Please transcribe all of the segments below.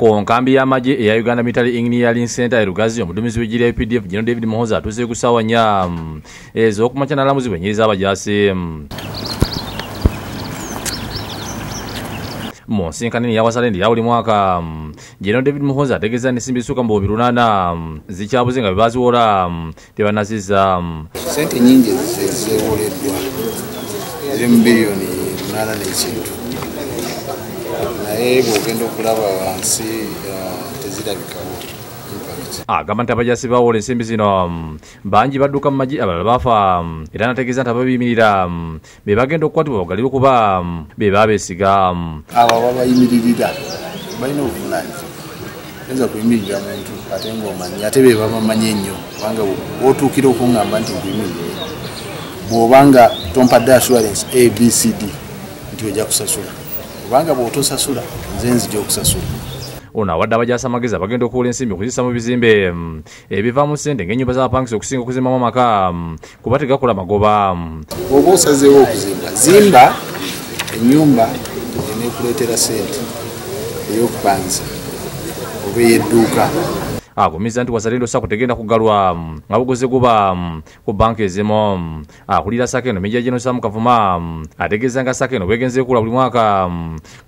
Ku nkambi ya magye eya Uganda Military Engineering Center Lugazi omuduumizi w'eggye lya UPDF General David Muhoozi atuuse ku ssaawa 4 ez'okumakya n'alamuzi bwenyiriza abajaasi. Mu nsinkano ya Wazalendo ya buli mwaka General David Muhoozi ategeeza n'ensimbi ezisukka mu 800 zikyabuze nga Abaazeewola tebanazizza. Sente nyingi zeewoleddwa ziri mu biliyoni 8 n'ekintu. Naye bw'ogenda okulaba wansi tezirabikawo. Agamba nti abajaasi bawola ensimbi zino bangi badduka mu magye abalala baafa era n'ategeeza nti ababiyimirira be bagenda okukwatibwa bagalire okuba be baabeesiga. Abo ababayimiririra balina obuvunaanyizibwa. Oyinza kuyimirira muntu ate ng'omanyi ate be babamanyi ennyo kubanga bw'otuukira okuŋŋamba nti nkuyimiririre bw'obanga tompadde assurance ABCD nti ojja kusasula. Kubanga bw'otosasula nze nzija okusasula. Ono awadde abajaasi amagezi abagenda okuwola ensimbi okuzissa mu bizimbe ebivaamu ssente ng'ennyumba z'abapangisa okusinga okuzimbamu amaka kuba tegakola magoba. Oba osazeewo okuzimba, zimba ennyumba eneekuleetera ssente ey'okupangisa oba ey'edduuka. Agumiza nti Wazalendo SACCO tegenda kugalwa nga bugoze guba ku banka ezimu. Akulira SACCO eno Meeja General Kavuma ategeeza nga SACCO eno bwegenze ekula buli mwaka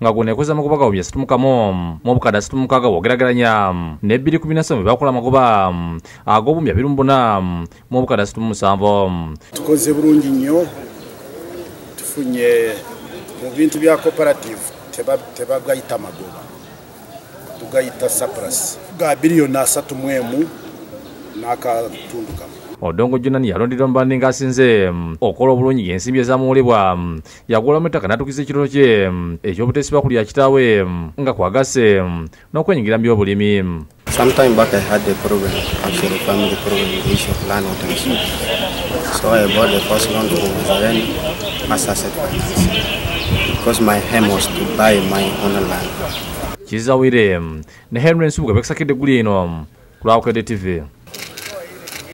nga guno ekoza amagoba gawo 3 mu obukadde 36 bw'ogeraageranya ne 2017 bwe bakola amagoba ag'obuwumbi 24 mu obukadde 37. Tukoze bulungi nnyo, tufunye mu bintu bya cooperative tebagayita magoba, tugayita surplus ga biliyoni 3 n'akatundu kamu. Odongo Jonani yalondeddwa mu bandi ng'asinze okola obulungi ensimbi ezamuwolebwa yagulamu ettaka n'atuukiza ekirooto kye eky'obuteesiba kulya kitaawe nga kwagasse n'okwenyingira mu by'obulimi. Sometime back I had a problem, actually family problem, the issue of land ownership. So I bought the first land from Wazalendo as asset finance because my aim was to buy my own land. Kizawire ne Henry Nsubuga bekusakidde eggulu eno ku Bukedde TV.